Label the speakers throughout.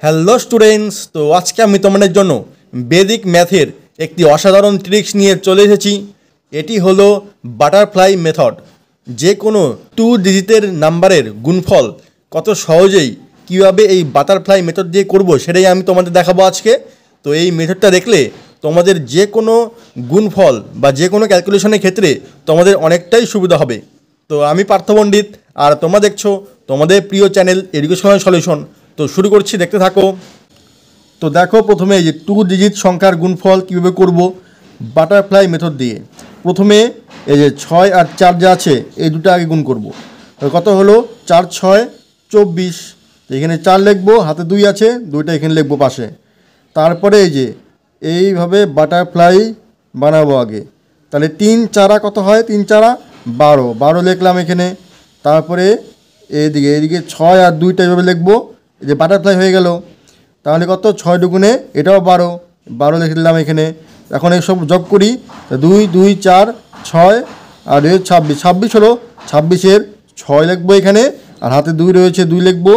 Speaker 1: Hello students, তো আজকে আমি তোমাদের জন্য বেদিক ম্যাথের একটি অসাধারণ ট্রিক্স নিয়ে চলে এসেছি। এটি হলো বাটারফ্লাই মেথড। যে কোনো 2 ডিজিটের নাম্বারের গুণফল কত সহজেই কীভাবে এই বাটারফ্লাই মেথড দিয়ে করব সেটাই আমি তোমাদের দেখাবো আজকে। তো এই মেথডটা দেখলে তোমাদের যে কোনো গুণফল বা যে কোনো ক্যালকুলেশনের ক্ষেত্রে তোমাদের অনেকটাই সুবিধা হবে। তো আমি পার্থ পণ্ডিত, আর তোমরা দেখছো তোমাদের প্রিয় চ্যানেল এডুকেশনাল সলিউশন। তো শুরু করছি, দেখতে থাকো। তো দেখো, প্রথমে এই যে 2 ডিজিট সংখ্যার গুণফল কীভাবে করব বাটারফ্লাই মেথড দিয়ে। প্রথমে এই যে 6 আর 4 যা আছে এই দুটো আগে গুণ করব। কত হলো? 4 6 24। এখানে 4 লিখবো, হাতে 2 আছে, 2টা এখানে লিখবো পাশে। তারপরে এই যে এইভাবে বাটারফ্লাই বানাবো আগে। তাহলে 3 4 কত হয়? 3 4 12, 12 লিখলাম এখানে। তারপরে এইদিকে 6 আর 2টা এইভাবে লিখবো, এই যে বাটারফ্লাই হয়ে গেল। তাহলে কত? 6 দুগুণে এটাও 12, 12 লিখে দিলাম এখানে। এখন এইসব যোগ করি, 2 2 4 6 আর 26, 26 হলো। 26-এর 6 লিখবো এখানে, আর হাতে 2 রয়েছে, 2 লিখবো।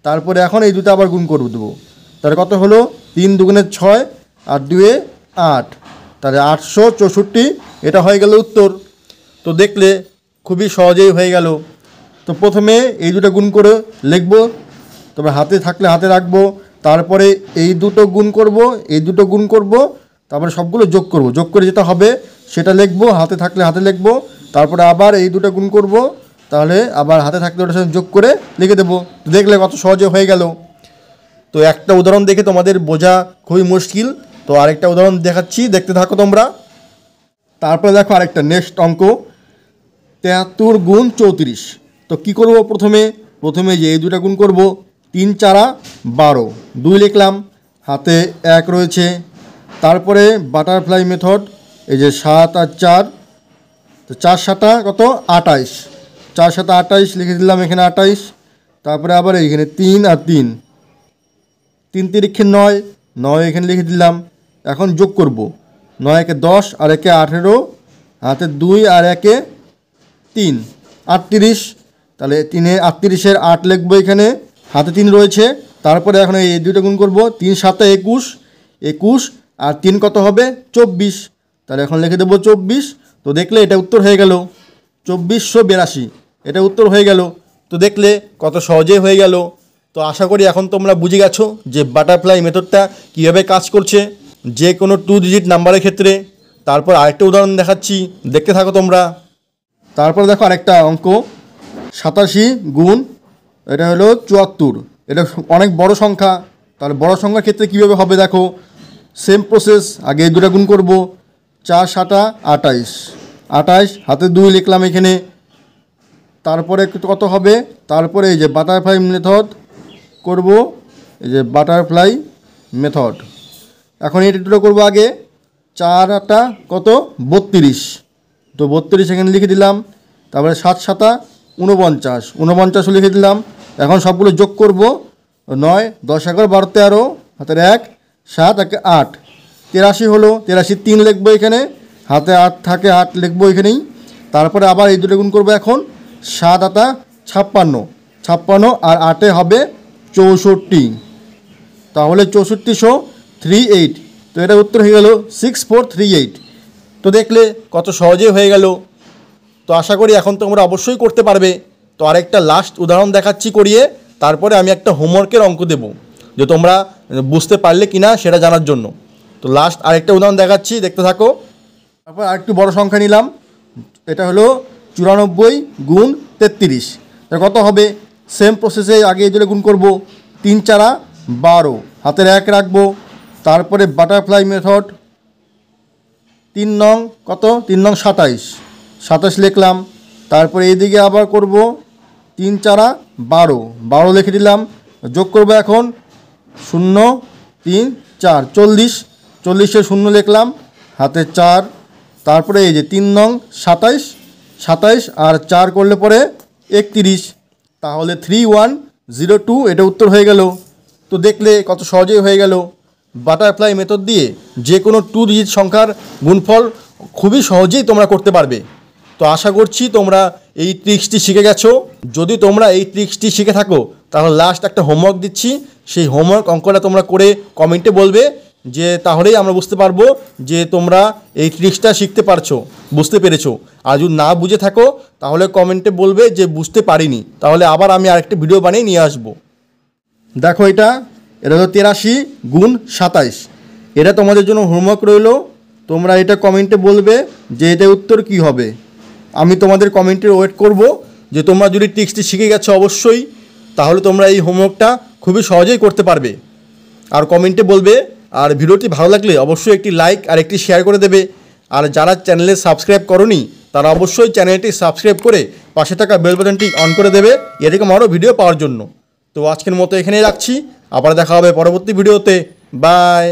Speaker 1: তারপরে এখন এই দুটো আবার গুণ করে দেবো। তাহলে কত হলো? 3 দুগুণে 6 আর 2-এ 8, তাহলে 864। এটা হয়ে গেল উত্তর। তো দেখলে খুবই সহজেই হয়ে গেল। তো প্রথমে এই দুটো গুণ করে লিখবো, তবে হাতে থাকলে হাতে রাখবো। তারপরে এই দুটো গুণ করব, এই দুটো গুণ করব, তারপরে সবগুলো যোগ করব। যোগ করে যেটা হবে সেটা লিখবো, হাতে থাকলে হাতে লিখবো। তারপরে আবার এই দুটো গুণ করব, তাহলে আবার হাতে থাকলে ওটার সাথে যোগ করে লিখে দেবো। দেখলে কত সহজে হয়ে গেল। তো একটা উদাহরণ দেখে তোমাদের বোঝা খুবই মুশকিল, তো আরেকটা উদাহরণ দেখাচ্ছি, দেখতে থাকো তোমরা। তারপরে দেখো আরেকটা নেক্সট অঙ্ক, 73 গুণ 34। তো কী করব? প্রথমে যে এই দুটো গুণ করব, 3 4 12, 2 লিখলাম, হাতে 1 রয়েছে। তারপরে বাটারফ্লাই মেথড, এই যে 7 আর 4, তো 4 7 কত? 28, 4 7 28 লিখে দিলাম এখানে 28। তারপরে আবার এইখানে 3 আর 3, 3 তিরিক্ষে 9, 9 এখানে লিখে দিলাম। এখন যোগ করব, 9 একে 10 আর একে 18, হাতে 2 আর একে 3, 38। তাহলে 3-এ 38-এর 8 লিখবো এখানে, হাতে 3 রয়েছে। তারপরে এখন এই দুটো গুণ করব, 3 7 21, 21 আর 3 কত হবে? 24। তাহলে এখন লিখে দেবো 24। তো দেখলে এটা উত্তর হয়ে গেল, 2482। এটা উত্তর হয়ে গেল। তো দেখলে কত সহজেই হয়ে গেল। তো আশা করি এখন তোমরা বুঝে গেছো যে বাটারফ্লাই মেথডটা কীভাবে কাজ করছে যে কোনো 2 ডিজিট নাম্বারের ক্ষেত্রে। তারপর আরেকটা উদাহরণ দেখাচ্ছি, দেখতে থাকো তোমরা। তারপর দেখো আরেকটা অঙ্ক, 87 গুণ, এটা হলো 74। এটা অনেক বড় সংখ্যা। তাহলে বড় সংখ্যার ক্ষেত্রে কীভাবে হবে দেখো, সেম প্রসেস। আগে এই দুটো গুণ করব, 4 7 28, 28 হাতে 2 লিখলাম এখানে। তারপরে কত হবে? তারপরে এই যে বাটারফ্লাই মেথড করব, এই যে বাটারফ্লাই মেথড। এখন এই দুটো করবো আগে, 4 8 কত? 32, তো 32 এখানে লিখে দিলাম। তারপরে 7 7 49, 49 লিখে দিলাম। এখন সবগুলো যোগ করব, 9 10 11 12 13, হাতের 1 7 1 8, 83 হলো। 83 3 লিখবো এখানে, হাতে 8 থাকে 8 লিখবো এখানেই। তারপরে আবার এই দুটো গুণ করবো এখন, 7 8 56, 56 আর 8-এ হবে 64, তাহলে 6438। তো এটা উত্তর হয়ে গেল 6438। তো দেখলে কত সহজেই হয়ে গেল। তো আশা করি এখন তোমরা অবশ্যই করতে পারবে। তো আরেকটা লাস্ট উদাহরণ দেখাচ্ছি করিয়ে, তারপরে আমি একটা হোমওয়ার্কের অঙ্ক দেব যে তোমরা বুঝতে পারলে কি না সেটা জানার জন্য। তো লাস্ট আরেকটা উদাহরণ দেখাচ্ছি, দেখতে থাকো। তারপর আরেকটু বড় সংখ্যা নিলাম, এটা হলো 94 গুণ 33। এটা কত হবে? সেম প্রসেসে আগে এই দুটো গুণ করব, 3 4 12, হাতের 1 রাখবো। তারপরে বাটারফ্লাই মেথড, 3 নং কত? 3 নং 27, 27 লিখলাম। তারপরে এইদিকে আবার করব, 3 4 12, 12 লিখে দিলাম। যোগ করব এখন, 0 3 4 40, 40-এ 0 লিখলাম, হাতে 4। তারপরে এই যে 3 নং 27, 27 আর 4 করলে পরে 31, তাহলে 3102। এটা উত্তর হয়ে গেল। তো দেখলে কত সহজেই হয়ে গেল। বাটারফ্লাই মেথড দিয়ে যে কোনো 2 ডিজিট সংখ্যার গুণফল খুবই সহজেই তোমরা করতে পারবে। তো আশা করছি তোমরা এই ট্রিক্সটি শিখে গেছো। যদি তোমরা এই ট্রিক্সটি শিখে থাকো তাহলে লাস্ট একটা হোমওয়ার্ক দিচ্ছি, সেই হোমওয়ার্ক অঙ্কটা তোমরা করে কমেন্টে বলবে, যে তাহলেই আমরা বুঝতে পারবো যে তোমরা এই ট্রিক্সটা শিখতে পারছো, বুঝতে পেরেছো। আর যদি না বুঝে থাকো তাহলে কমেন্টে বলবে যে বুঝতে পারিনি, তাহলে আবার আমি আরেকটা ভিডিও বানিয়ে নিয়ে আসবো। দেখো এটা হলো 83 গুণ 27। এটা তোমাদের জন্য হোমওয়ার্ক রইলো, তোমরা এটা কমেন্টে বলবে যে এটা উত্তর কী হবে। আমি তোমাদের কমেন্টের ওয়েট করব। যে তোমরা যদি ট্রিক্সটি শিখে গেছো অবশ্যই, তাহলে তোমরা এই হোমওয়ার্কটা খুবই সহজেই করতে পারবে। আর কমেন্টে বলবে, আর ভিডিওটি ভালো লাগলে অবশ্যই একটি লাইক আর একটি শেয়ার করে দেবে। আর যারা চ্যানেলে সাবস্ক্রাইব করোনি তারা অবশ্যই চ্যানেলটি সাবস্ক্রাইব করে পাশে থাকা বেল বাটনটি অন করে দেবে এরকম আরও ভিডিও পাওয়ার জন্য। তো আজকের মতো এখানেই রাখছি, আবার দেখা হবে পরবর্তী ভিডিওতে। বাই।